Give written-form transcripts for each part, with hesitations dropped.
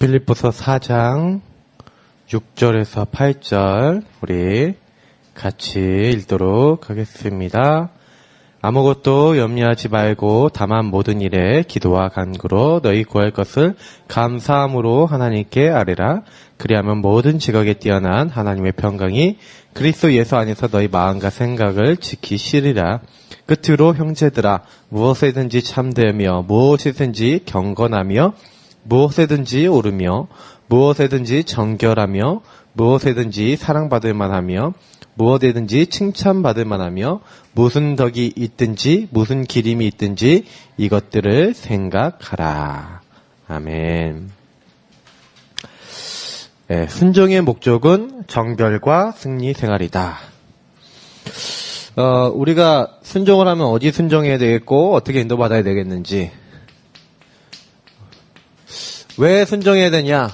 빌립보서 4장 6절에서 8절 우리 같이 읽도록 하겠습니다. 아무것도 염려하지 말고 다만 모든 일에 기도와 간구로 너희 구할 것을 감사함으로 하나님께 아뢰라. 그리하면 모든 지각에 뛰어난 하나님의 평강이 그리스도 예수 안에서 너희 마음과 생각을 지키시리라. 끝으로 형제들아, 무엇에든지 참되며 무엇이든지 경건하며 무엇에든지 오르며 무엇에든지 정결하며 무엇에든지 사랑받을 만하며 무엇에든지 칭찬받을 만하며 무슨 덕이 있든지 무슨 기림이 있든지 이것들을 생각하라. 아멘. 네, 순종의 목적은 정결과 승리 생활이다. 우리가 순종을 하면 어디 순종해야 되겠고 어떻게 인도받아야 되겠는지, 왜 순종해야 되냐?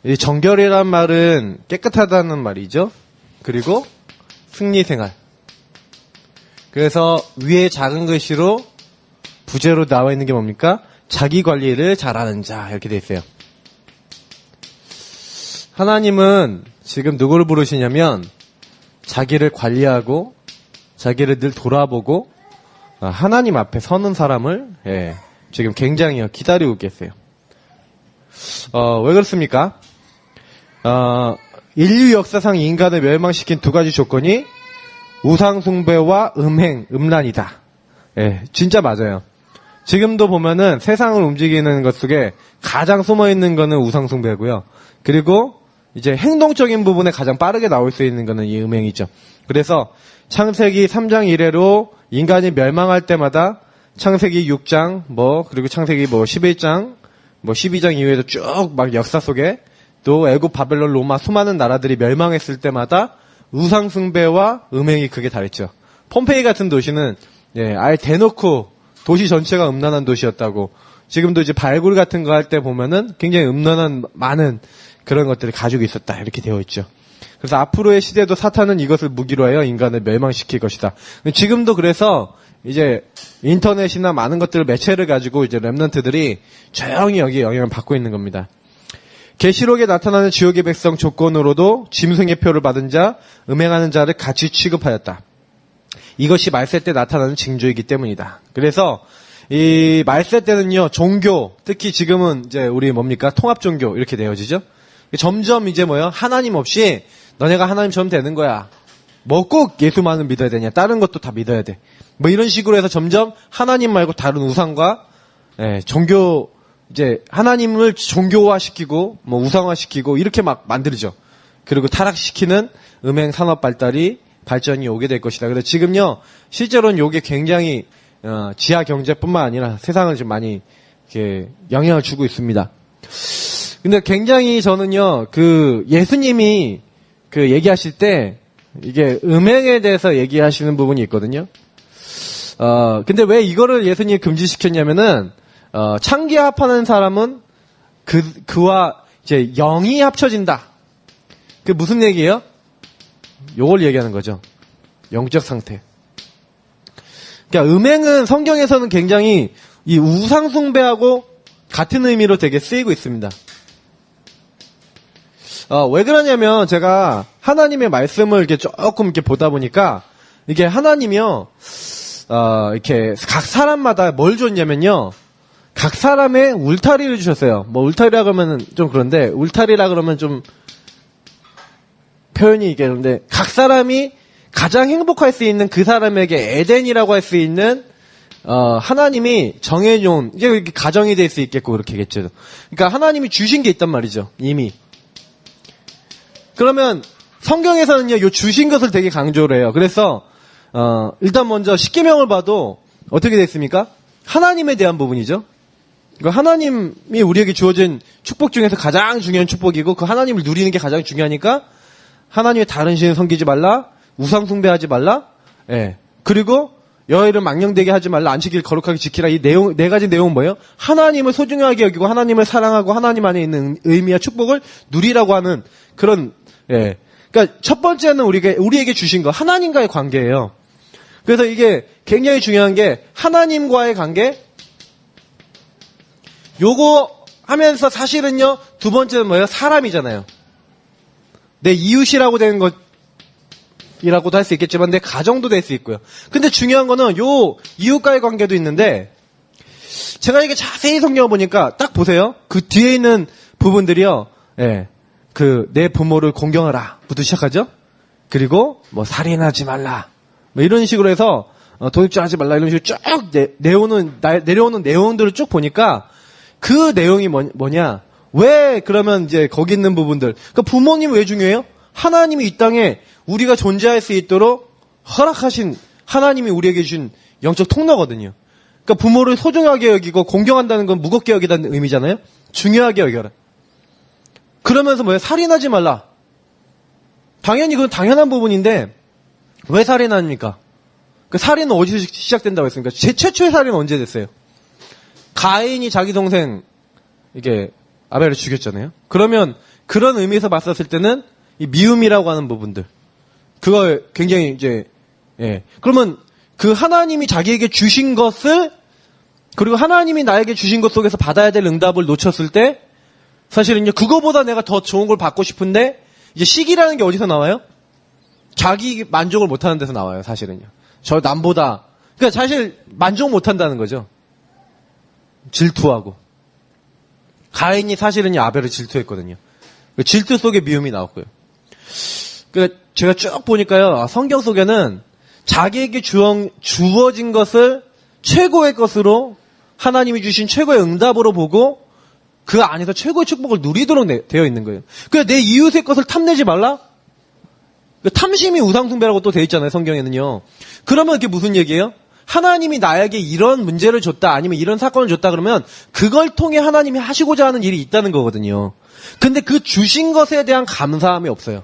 이 정결이란 말은 깨끗하다는 말이죠. 그리고 승리생활. 그래서 위에 작은 글씨로 부제로 나와 있는 게 뭡니까? 자기 관리를 잘하는 자, 이렇게 돼 있어요. 하나님은 지금 누구를 부르시냐면 자기를 관리하고 자기를 늘 돌아보고 하나님 앞에 서는 사람을 지금 굉장히 기다리고 계세요. 왜 그렇습니까? 인류 역사상 인간을 멸망시킨 두 가지 조건이 우상숭배와 음란이다. 진짜 맞아요. 지금도 보면은 세상을 움직이는 것 속에 가장 숨어있는 거는 우상숭배고요. 그리고 이제 행동적인 부분에 가장 빠르게 나올 수 있는 거는 이 음행이죠. 그래서 창세기 3장 이래로 인간이 멸망할 때마다 창세기 6장, 그리고 창세기 11장, 12장 이후에도 쭉 막 역사 속에 또 애굽, 바벨론, 로마 수많은 나라들이 멸망했을 때마다 우상숭배와 음행이 극에 달했죠. 폼페이 같은 도시는 아예 대놓고 도시 전체가 음란한 도시였다고. 지금도 이제 발굴 같은 거 할 때 보면은 굉장히 음란한 많은 그런 것들을 가지고 있었다, 이렇게 되어 있죠. 그래서 앞으로의 시대도 사탄은 이것을 무기로 하여 인간을 멸망시킬 것이다. 지금도 그래서 이제 인터넷이나 많은 것들을 매체를 가지고 이제 렘넌트들이 조용히 여기에 영향을 받고 있는 겁니다. 계시록에 나타나는 지옥의 백성 조건으로도 짐승의 표를 받은 자, 음행하는 자를 같이 취급하였다. 이것이 말세 때 나타나는 징조이기 때문이다. 그래서 이 말세 때는요, 종교, 특히 지금은 이제 우리 통합 종교 이렇게 되어지죠. 점점 이제 하나님 없이 너네가 하나님처럼 되는 거야. 꼭 예수만을 믿어야 되냐? 다른 것도 다 믿어야 돼. 이런 식으로 해서 점점 하나님 말고 다른 우상과 종교, 이제 하나님을 종교화시키고 우상화시키고 이렇게 막 만들죠. 그리고 타락시키는 음행 산업 발전이 오게 될 것이다. 그래서 지금요, 실제로는 이게 굉장히 지하 경제뿐만 아니라 세상을 좀 많이 이렇게 영향을 주고 있습니다. 근데 굉장히 저는요, 예수님이 얘기하실 때 이게 음행에 대해서 얘기하시는 부분이 있거든요. 근데 왜 이거를 예수님이 금지시켰냐면은, 창기합하는 사람은 그와 이제 영이 합쳐진다. 그게 무슨 얘기예요? 요걸 얘기하는 거죠. 영적 상태. 그러니까 음행은 성경에서는 굉장히 이 우상숭배하고 같은 의미로 되게 쓰이고 있습니다. 왜 그러냐면 제가 하나님의 말씀을 이렇게 조금 이렇게 보다 보니까 이게 하나님이요, 이렇게 각 사람마다 뭘 줬냐면요, 각 사람의 울타리를 주셨어요. 울타리라 그러면 좀 그런데, 울타리라 그러면 좀 표현이 이게 그런데, 각 사람이 가장 행복할 수 있는 그 사람에게 에덴이라고 할 수 있는 하나님이 정해놓은, 이게 이렇게 가정이 될 수 있겠고 그렇게겠죠. 그러니까 하나님이 주신 게 있단 말이죠, 이미. 그러면 성경에서는요, 요 주신 것을 되게 강조를 해요. 그래서 일단 먼저 십계명을 봐도 어떻게 됐습니까? 하나님에 대한 부분이죠. 그러니까 하나님이 우리에게 주어진 축복 중에서 가장 중요한 축복이고 그 하나님을 누리는 게 가장 중요하니까 하나님의 다른 신을 섬기지 말라, 우상 숭배하지 말라, 그리고 여호와를 망령되게 하지 말라, 안식일 거룩하게 지키라. 이 내용, 네 가지 내용은 뭐예요? 하나님을 소중하게 여기고 하나님을 사랑하고 하나님 안에 있는 의미와 축복을 누리라고 하는 그런, 그러니까 첫 번째는 우리에게 주신 거, 하나님과의 관계예요. 그래서 이게 굉장히 중요한 게 하나님과의 관계, 요거 하면서 사실은요, 두 번째는 뭐예요? 사람이잖아요. 내 이웃이라고 되는 것이라고도 할 수 있겠지만 내 가정도 될 수 있고요. 근데 중요한 거는 요 이웃과의 관계도 있는데, 제가 이게 자세히 성경을 보니까 딱 보세요. 그 뒤에 있는 부분들이요. 예. 내 부모를 공경하라. 부터 시작하죠? 그리고 뭐 살인하지 말라. 뭐 이런 식으로 해서 도둑질하지 말라 이런 식으로 쭉 내려오는 내용들을 쭉 보니까 그 내용이 뭐냐? 왜 그러면 이제 거기 있는 부분들? 그러니까 부모님 왜 중요해요? 하나님이 이 땅에 우리가 존재할 수 있도록 허락하신 하나님이 우리에게 주신 영적 통로거든요. 그러니까 부모를 소중하게 여기고 공경한다는 건 무겁게 여기다는 의미잖아요. 중요하게 여겨라. 그러면서 뭐예요? 살인하지 말라. 당연히 그건 당연한 부분인데 왜 살인합니까? 그 살인은 어디서 시작된다고 했습니까? 최초의 살인은 언제 됐어요? 가인이 자기 동생 이게 아벨을 죽였잖아요. 그러면 그런 의미에서 봤었을 때는 이 미움이라고 하는 부분들 그거 굉장히 이제 그러면 그 하나님이 자기에게 주신 것을 그리고 하나님이 나에게 주신 것 속에서 받아야 될 응답을 놓쳤을 때 사실은요 그거보다 내가 더 좋은 걸 받고 싶은데 이제 시기라는 게 어디서 나와요? 자기 만족을 못하는 데서 나와요. 사실은요. 저 남보다 그러니까 사실 만족 못한다는 거죠. 질투하고 가인이 사실은요 아벨을 질투했거든요. 그 질투 속에 미움이 나왔고요. 그러니까 제가 쭉 보니까요 성경 속에는 자기에게 주어진 것을 최고의 것으로 하나님이 주신 최고의 응답으로 보고 그 안에서 최고의 축복을 누리도록 되어 있는 거예요. 그러니까 내 이웃의 것을 탐내지 말라? 탐심이 우상숭배라고 또 되어 있잖아요, 성경에는요. 그러면 그게 무슨 얘기예요? 하나님이 나에게 이런 문제를 줬다, 아니면 이런 사건을 줬다 그러면 그걸 통해 하나님이 하시고자 하는 일이 있다는 거거든요. 근데 그 주신 것에 대한 감사함이 없어요.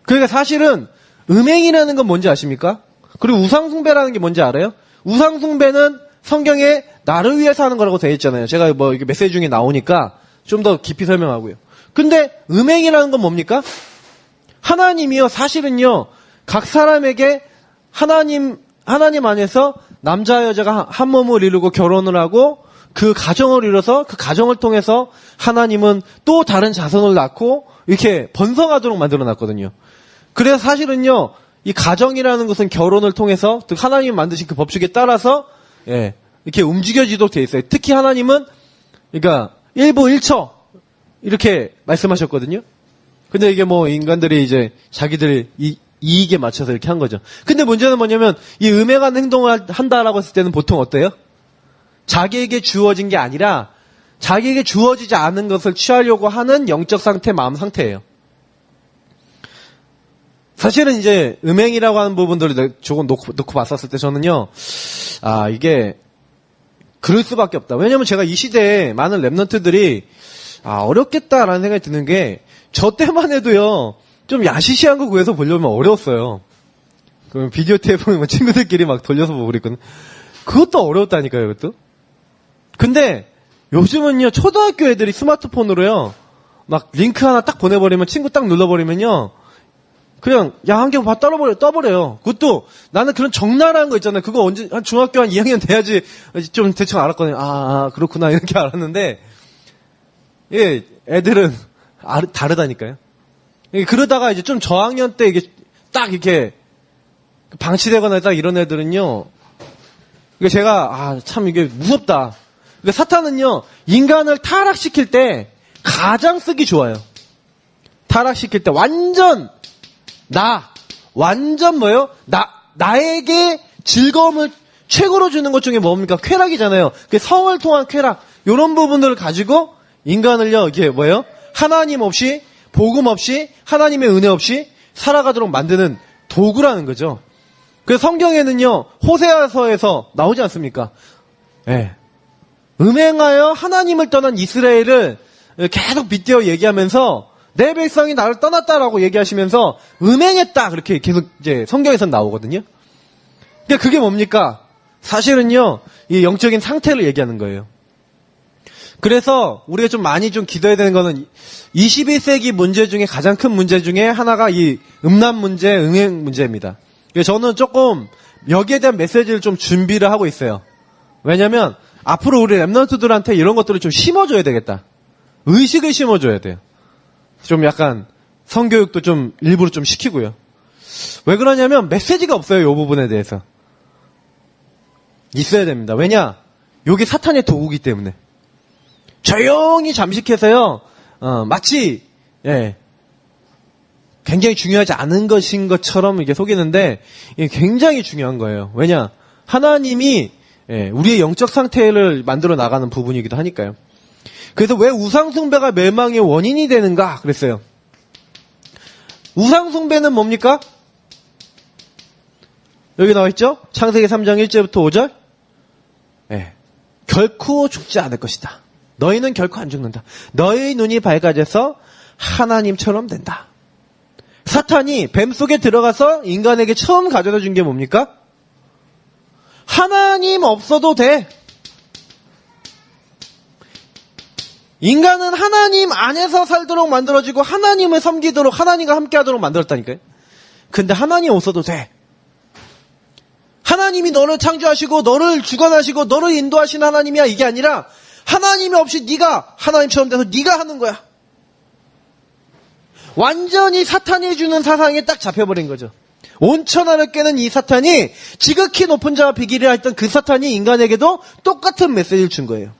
그러니까 사실은 음행이라는 건 뭔지 아십니까? 그리고 우상숭배라는 게 뭔지 알아요? 우상숭배는 성경에 나를 위해서 하는 거라고 되어 있잖아요. 제가 뭐 이게 메시지 중에 나오니까 좀 더 깊이 설명하고요. 근데 음행이라는 건 뭡니까? 하나님이요, 사실은요, 각 사람에게 하나님 안에서 남자 여자가 한 몸을 이루고 결혼을 하고 그 가정을 이뤄서 그 가정을 통해서 하나님은 또 다른 자손을 낳고 이렇게 번성하도록 만들어 놨거든요. 그래서 사실은요, 이 가정이라는 것은 결혼을 통해서 하나님이 만드신 그 법칙에 따라서 이렇게 움직여지도록 돼 있어요. 특히 하나님은 그러니까 1부 1처 이렇게 말씀하셨거든요. 근데 이게 뭐 인간들이 이제 자기들 이익에 맞춰서 이렇게 한 거죠. 근데 문제는 뭐냐면 이 음행한 행동을 한다라고 했을 때는 보통 어때요? 자기에게 주어진 게 아니라 자기에게 주어지지 않은 것을 취하려고 하는 영적 상태, 마음 상태예요. 사실은 이제 음행이라고 하는 부분들을 조금 놓고 봤었을 때 저는요, 이게 그럴 수밖에 없다. 왜냐면 제가 이 시대에 많은 랩런트들이 어렵겠다라는 생각이 드는 게 저 때만 해도요, 좀 야시시한 거 구해서 보려면 어려웠어요. 그럼 비디오 테이프는 뭐 친구들끼리 막 돌려서 보고 그랬거든. 그것도 어려웠다니까요, 그것도. 근데 요즘은요, 초등학교 애들이 스마트폰으로요, 막 링크 하나 딱 보내버리면 친구 딱 눌러버리면요, 그냥 야 한 개 봐 떠버려요. 그것도 나는 그런 적나라한 거 있잖아요. 그거 언제 한 중학교 한 2학년 돼야지 좀 대충 알았거든요. 그렇구나 이렇게 알았는데 애들은 다르다니까요. 그러다가 이제 좀 저학년 때 이게 딱 이렇게 방치되거나 딱 이런 애들은요. 제가 참 이게 무섭다. 사탄은요 인간을 타락시킬 때 가장 쓰기 좋아요. 타락시킬 때 완전 뭐예요? 나에게 즐거움을 최고로 주는 것 중에 뭡니까? 쾌락이잖아요. 성을 통한 쾌락. 요런 부분들을 가지고 인간을요, 이게 뭐예요? 하나님 없이, 복음 없이, 하나님의 은혜 없이 살아가도록 만드는 도구라는 거죠. 그래서 성경에는요, 호세아서에서 나오지 않습니까? 음행하여 하나님을 떠난 이스라엘을 계속 빗대어 얘기하면서 내 백성이 나를 떠났다라고 얘기하시면서 음행했다 그렇게 계속 이제 성경에서 나오거든요. 그러니까 그게 뭡니까? 사실은요 이 영적인 상태를 얘기하는 거예요. 그래서 우리가 좀 많이 좀 기도해야 되는 거는 21세기 문제 중에 가장 큰 문제 중에 하나가 이 음란 문제, 음행 문제입니다. 그래서 저는 조금 여기에 대한 메시지를 좀 준비를 하고 있어요. 왜냐면 앞으로 우리 랩런트들한테 이런 것들을 좀 심어줘야 되겠다. 의식을 심어줘야 돼요. 좀 약간 성교육도 좀 일부러 좀 시키고요. 왜 그러냐면 메시지가 없어요. 이 부분에 대해서. 있어야 됩니다. 왜냐? 요게 사탄의 도구이기 때문에. 조용히 잠식해서요. 마치 굉장히 중요하지 않은 것인 것처럼 이게 속이는데 이게 굉장히 중요한 거예요. 왜냐? 하나님이 우리의 영적 상태를 만들어 나가는 부분이기도 하니까요. 그래서 왜 우상숭배가 멸망의 원인이 되는가 그랬어요. 우상숭배는 뭡니까? 여기 나와있죠? 창세기 3장 1절부터 5절. 결코 죽지 않을 것이다. 너희는 결코 안 죽는다. 너희 눈이 밝아져서 하나님처럼 된다. 사탄이 뱀 속에 들어가서 인간에게 처음 가져다 준 게 뭡니까? 하나님 없어도 돼. 인간은 하나님 안에서 살도록 만들어지고 하나님을 섬기도록 하나님과 함께하도록 만들었다니까요. 근데 하나님 없어도 돼. 하나님이 너를 창조하시고 너를 주관하시고 너를 인도하신 하나님이야. 이게 아니라 하나님이 없이 네가 하나님처럼 돼서 네가 하는 거야. 완전히 사탄이 해주는 사상에 딱 잡혀버린 거죠. 온천하를 깨는 이 사탄이 지극히 높은 자와 비기를 했던 그 사탄이 인간에게도 똑같은 메시지를 준 거예요.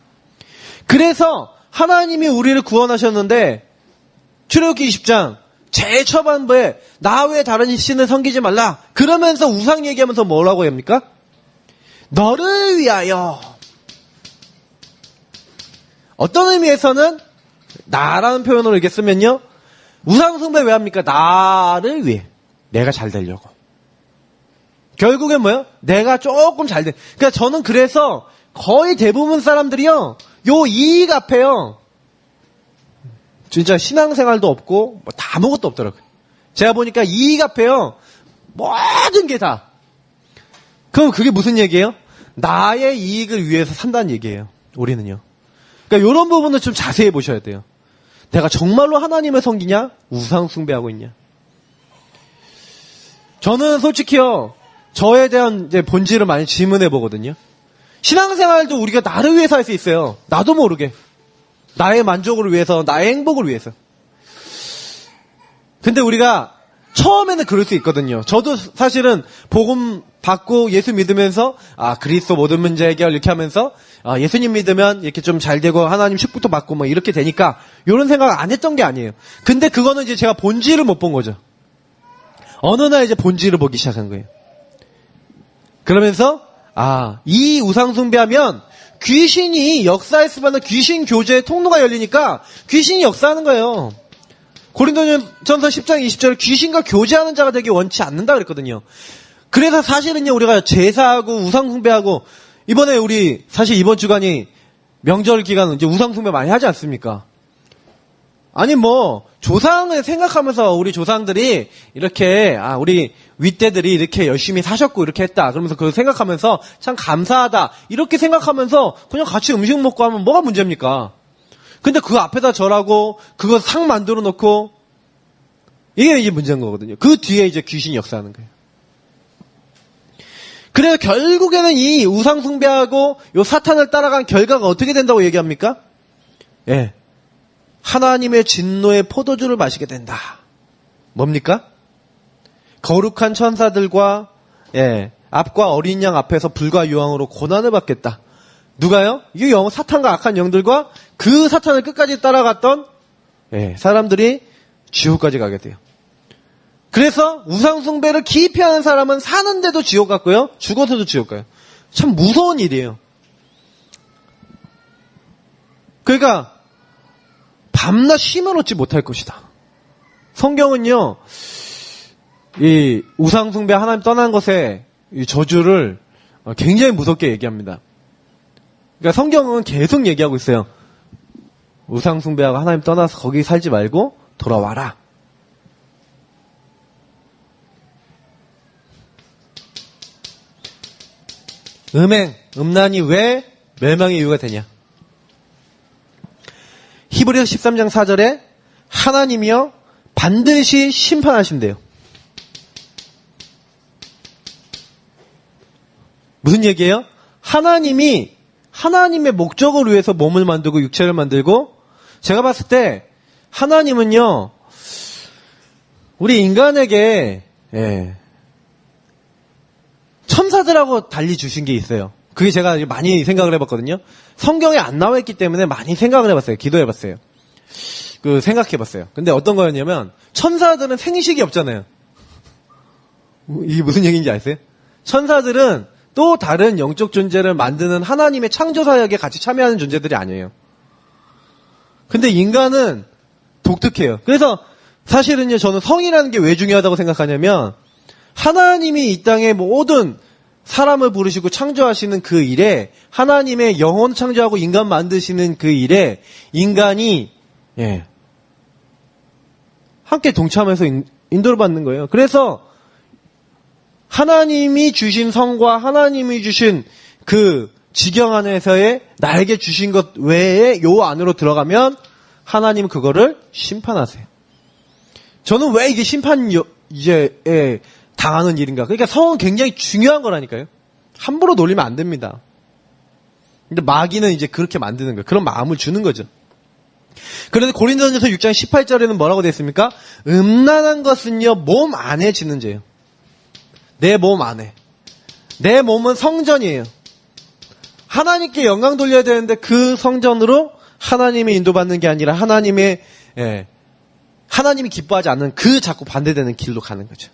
그래서 하나님이 우리를 구원하셨는데 출애굽기 20장 제일 초반부에 나 외에 다른 신을 섬기지 말라. 그러면서 우상 얘기하면서 뭐라고 합니까? 너를 위하여. 어떤 의미에서는 나라는 표현으로 이렇게 쓰면요. 우상 숭배 왜 합니까? 나를 위해. 내가 잘 되려고. 결국엔 뭐예요? 내가 조금 잘 돼. 그러니까 저는 그래서 거의 대부분 사람들이요. 요 이익 앞에요. 진짜 신앙생활도 없고 뭐 다 아무것도 없더라고요. 제가 보니까 이익 앞에요. 모든 게 다. 그럼 그게 무슨 얘기예요? 나의 이익을 위해서 산다는 얘기예요. 우리는요. 그러니까 이런 부분을 좀 자세히 보셔야 돼요. 내가 정말로 하나님을 섬기냐? 우상 숭배하고 있냐? 저는 솔직히요. 저에 대한 이제 본질을 많이 질문해 보거든요. 신앙생활도 우리가 나를 위해서 할 수 있어요. 나도 모르게. 나의 만족을 위해서, 나의 행복을 위해서. 근데 우리가 처음에는 그럴 수 있거든요. 저도 사실은 복음 받고 예수 믿으면서 그리스도 모든 문제 해결 이렇게 하면서 예수님 믿으면 이렇게 좀 잘 되고 하나님 축복도 받고 뭐 이렇게 되니까 이런 생각 안 했던 게 아니에요. 근데 그거는 이제 제가 본질을 못 본 거죠. 어느 날 이제 본질을 보기 시작한 거예요. 그러면서 이 우상 숭배하면 귀신이 역사할 수밖에 귀신 교제의 통로가 열리니까 귀신이 역사하는 거예요. 고린도전서 10장 20절에 귀신과 교제하는 자가 되기 원치 않는다 그랬거든요. 그래서 사실은요 우리가 제사하고 우상 숭배하고 이번에 우리 사실 이번 주간이 명절 기간은 이제 우상 숭배 많이 하지 않습니까? 아니 뭐 조상을 생각하면서 우리 조상들이 이렇게 우리 윗대들이 이렇게 열심히 사셨고 이렇게 했다 그러면서 그걸 생각하면서 참 감사하다 이렇게 생각하면서 그냥 같이 음식 먹고 하면 뭐가 문제입니까? 근데 그 앞에다 절하고 그거 상 만들어 놓고 이게 문제인 거거든요. 그 뒤에 이제 귀신이 역사하는 거예요. 그래서 결국에는 이 우상 숭배하고 요 사탄을 따라간 결과가 어떻게 된다고 얘기합니까? 하나님의 진노의 포도주를 마시게 된다. 뭡니까? 거룩한 천사들과 앞과 어린 양 앞에서 불과 유황으로 고난을 받겠다. 누가요? 이 사탄과 악한 영들과 그 사탄을 끝까지 따라갔던 사람들이 지옥까지 가게 돼요. 그래서 우상숭배를 깊이 하는 사람은 사는데도 지옥 갔고요. 죽어서도 지옥 가요. 참 무서운 일이에요. 그러니까 밤낮 쉼을 얻지 못할 것이다. 성경은요. 이 우상숭배 하나님 떠난 것에 이 저주를 굉장히 무섭게 얘기합니다. 그러니까 성경은 계속 얘기하고 있어요. 우상숭배하고 하나님 떠나서 거기 살지 말고 돌아와라. 음란이 왜 멸망의 이유가 되냐? 히브리서 13장 4절에 하나님이요 반드시 심판하신대요. 무슨 얘기예요? 하나님이 하나님의 목적을 위해서 몸을 만들고 육체를 만들고, 제가 봤을 때 하나님은요, 우리 인간에게 천사들하고 달리 주신 게 있어요. 그게 제가 많이 생각을 해봤거든요. 성경에 안 나와 있기 때문에 많이 생각을 해봤어요. 기도해봤어요. 생각해봤어요. 근데 어떤 거였냐면, 천사들은 생식이 없잖아요. 이게 무슨 얘기인지 아세요? 천사들은 또 다른 영적 존재를 만드는 하나님의 창조 사역에 같이 참여하는 존재들이 아니에요. 근데 인간은 독특해요. 그래서 사실은요, 저는 성이라는 게 왜 중요하다고 생각하냐면, 하나님이 이 땅의 모든 사람을 부르시고 창조하시는 그 일에, 하나님의 영혼 창조하고 인간 만드시는 그 일에 인간이 함께 동참해서 인도를 받는 거예요. 그래서 하나님이 주신 성과 하나님이 주신 그 지경 안에서의 나에게 주신 것 외에 요 안으로 들어가면 하나님 그거를 심판하세요. 저는 왜 이게 이제 당하는 일인가? 그러니까 성은 굉장히 중요한 거라니까요. 함부로 놀리면 안 됩니다. 근데 마귀는 이제 그렇게 만드는 거예요. 그런 마음을 주는 거죠. 그래서 고린도전서 6장 18절에는 뭐라고 되어 있습니까? 음란한 것은요, 몸 안에 짓는 죄예요. 내 몸 안에. 내 몸은 성전이에요. 하나님께 영광 돌려야 되는데 그 성전으로 하나님의 인도받는 게 아니라 하나님이 기뻐하지 않는 그 자꾸 반대되는 길로 가는 거죠.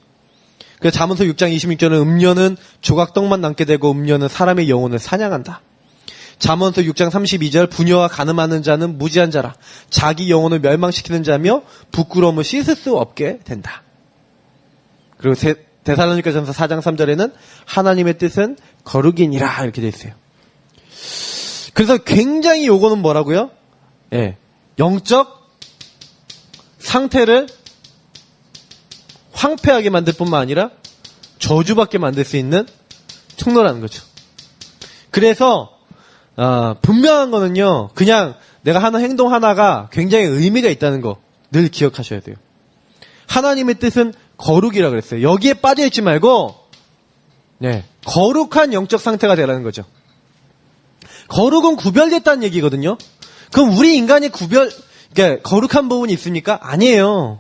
그래서 잠언서 6장 26절은 음녀는 조각떡만 남게 되고 음녀는 사람의 영혼을 사냥한다. 잠언서 6장 32절 부녀와 간음하는 자는 무지한 자라. 자기 영혼을 멸망시키는 자며 부끄러움을 씻을 수 없게 된다. 그리고 데살로니가전서 4장 3절에는 하나님의 뜻은 거룩이니라 이렇게 되어 있어요. 그래서 굉장히 요거는 뭐라고요? 영적 상태를 황폐하게 만들 뿐만 아니라 저주받게 만들 수 있는 통로라는 거죠. 그래서 분명한 거는요, 그냥 내가 하는 행동 하나가 굉장히 의미가 있다는 거 늘 기억하셔야 돼요. 하나님의 뜻은 거룩이라고 그랬어요. 여기에 빠져있지 말고 거룩한 영적 상태가 되라는 거죠. 거룩은 구별됐다는 얘기거든요. 그럼 우리 인간이 그러니까 거룩한 부분이 있습니까? 아니에요.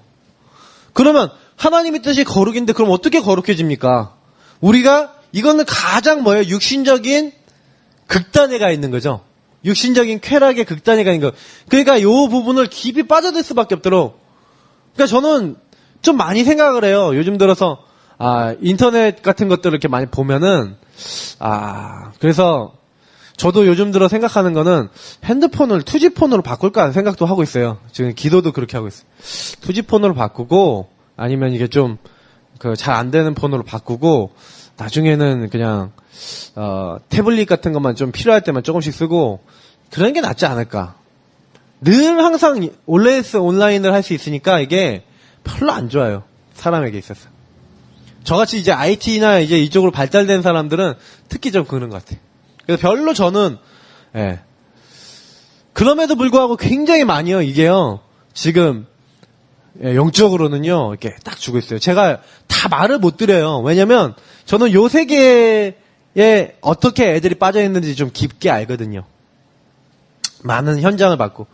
그러면 하나님의 뜻이 거룩인데 그럼 어떻게 거룩해집니까? 우리가 이거는 가장 육신적인 극단에 가 있는 거죠. 육신적인 쾌락의 극단에 가 있는 거. 그러니까 이 부분을 깊이 빠져들 수밖에 없도록. 그러니까 저는 좀 많이 생각을 해요. 요즘 들어서 인터넷 같은 것들을 이렇게 많이 보면은 그래서 저도 요즘 들어 생각하는 거는 핸드폰을 투지폰으로 바꿀까 하는 생각도 하고 있어요. 지금 기도도 그렇게 하고 있어요. 투지폰으로 바꾸고 아니면 이게 좀 잘 안 되는 폰으로 바꾸고 나중에는 그냥 태블릿 같은 것만 좀 필요할 때만 조금씩 쓰고 그런 게 낫지 않을까. 늘 항상 온라인을 할 수 있으니까 이게 별로 안 좋아요. 사람에게 있어서. 저같이 이제 IT나 이제 이쪽으로 발달된 사람들은 특히 좀 그런 것 같아요. 그래서 별로 저는 그럼에도 불구하고 굉장히 많이요. 이게요. 지금 영적으로는요. 이렇게 딱 주고 있어요. 제가 다 말을 못 드려요. 왜냐면 저는 요 세계에 어떻게 애들이 빠져 있는지 좀 깊게 알거든요. 많은 현장을 봤고.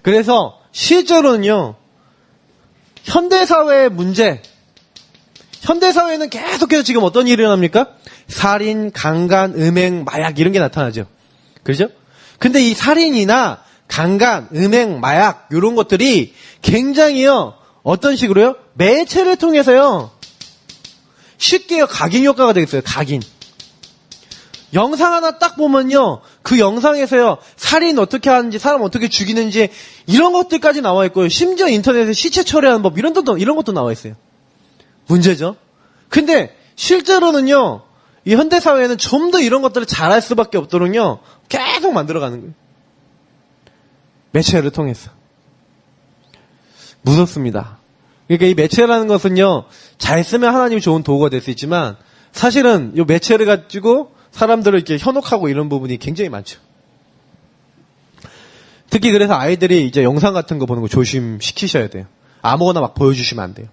그래서 실제로는요. 현대사회의 문제, 현대사회는 계속해서 지금 어떤 일이 일어납니까? 살인, 강간, 음행, 마약 이런 게 나타나죠. 그렇죠? 근데 이 살인이나 강간, 음행, 마약 이런 것들이 굉장히요. 어떤 식으로요? 매체를 통해서요. 쉽게요. 각인 효과가 되겠어요. 각인. 영상 하나 딱 보면요. 그 영상에서요. 살인 어떻게 하는지, 사람 어떻게 죽이는지 이런 것들까지 나와 있고요. 심지어 인터넷에 시체 처리하는 법 이런 것도 나와 있어요. 문제죠. 근데 실제로는요. 이 현대사회는 좀 더 이런 것들을 잘할 수밖에 없도록요. 계속 만들어가는 거예요. 매체를 통해서. 무섭습니다. 그러니까 이 매체라는 것은요. 잘 쓰면 하나님이 좋은 도구가 될 수 있지만 사실은 이 매체를 가지고 사람들을 이렇게 현혹하고 이런 부분이 굉장히 많죠. 특히 그래서 아이들이 이제 영상 같은 거 보는 거 조심시키셔야 돼요. 아무거나 막 보여주시면 안 돼요.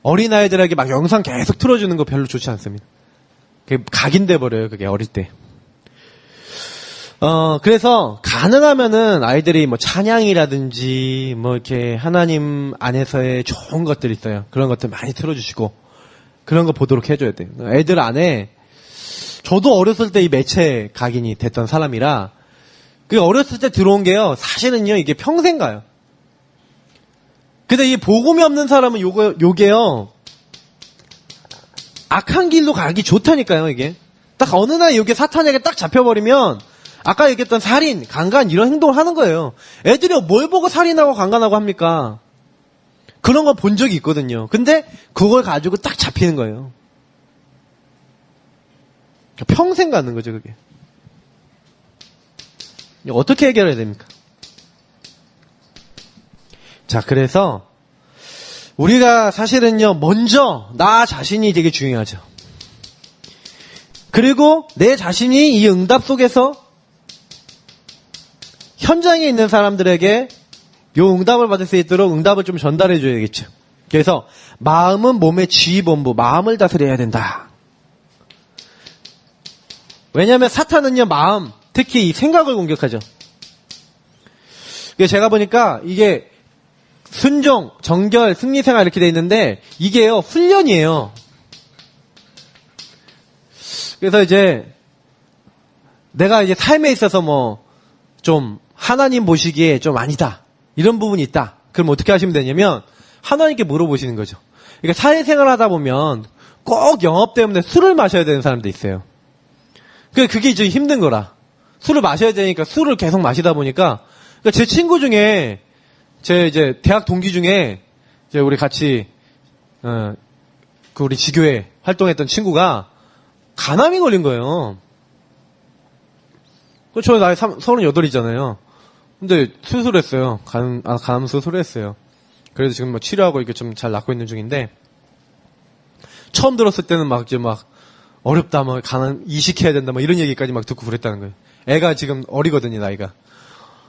어린아이들에게 막 영상 계속 틀어주는 거 별로 좋지 않습니다. 그게 각인돼 버려요. 그게 어릴 때. 그래서 가능하면은 아이들이 뭐 찬양이라든지 뭐 이렇게 하나님 안에서의 좋은 것들이 있어요. 그런 것들 많이 틀어주시고 그런 거 보도록 해줘야 돼요. 애들 안에 저도 어렸을 때 이 매체 각인이 됐던 사람이라 그 어렸을 때 들어온 게요. 사실은요 이게 평생 가요. 근데 이 복음이 없는 사람은 요게요 악한 길로 가기 좋다니까요. 이게 딱 어느 날 이게 사탄에게 딱 잡혀버리면 아까 얘기했던 살인, 강간 이런 행동을 하는 거예요. 애들이 뭘 보고 살인하고 강간하고 합니까? 그런 거 본 적이 있거든요. 근데 그걸 가지고 딱 잡히는 거예요. 평생 가는 거죠, 그게. 어떻게 해결해야 됩니까? 자, 그래서 우리가 사실은요, 먼저 나 자신이 되게 중요하죠. 그리고 내 자신이 이 응답 속에서 현장에 있는 사람들에게 요 응답을 받을 수 있도록 응답을 좀 전달해 줘야겠죠. 그래서 마음은 몸의 지휘본부, 마음을 다스려야 된다. 왜냐하면 사탄은요, 마음, 특히 이 생각을 공격하죠. 제가 보니까 이게 순종, 정결, 승리생활 이렇게 돼 있는데 이게요, 훈련이에요. 그래서 이제 내가 이제 삶에 있어서 뭐 좀 하나님 보시기에 좀 아니다. 이런 부분이 있다. 그럼 어떻게 하시면 되냐면 하나님께 물어보시는 거죠. 그러니까 사회생활 하다 보면 꼭 영업 때문에 술을 마셔야 되는 사람도 있어요. 그게 이제 힘든 거라. 술을 마셔야 되니까 술을 계속 마시다 보니까 그러니까 제 친구 중에 제 이제 대학 동기 중에 이제 우리 같이 그 우리 지교회 활동했던 친구가 간암이 걸린 거예요. 저 나이 38이잖아요. 근데 수술했어요. 간암 수술했어요. 그래서 지금 뭐 치료하고 이렇게 좀 잘 낫고 있는 중인데 처음 들었을 때는 막 이제 막 어렵다, 막 간암 이식해야 된다, 막 이런 얘기까지 막 듣고 그랬다는 거예요. 애가 지금 어리거든요, 나이가.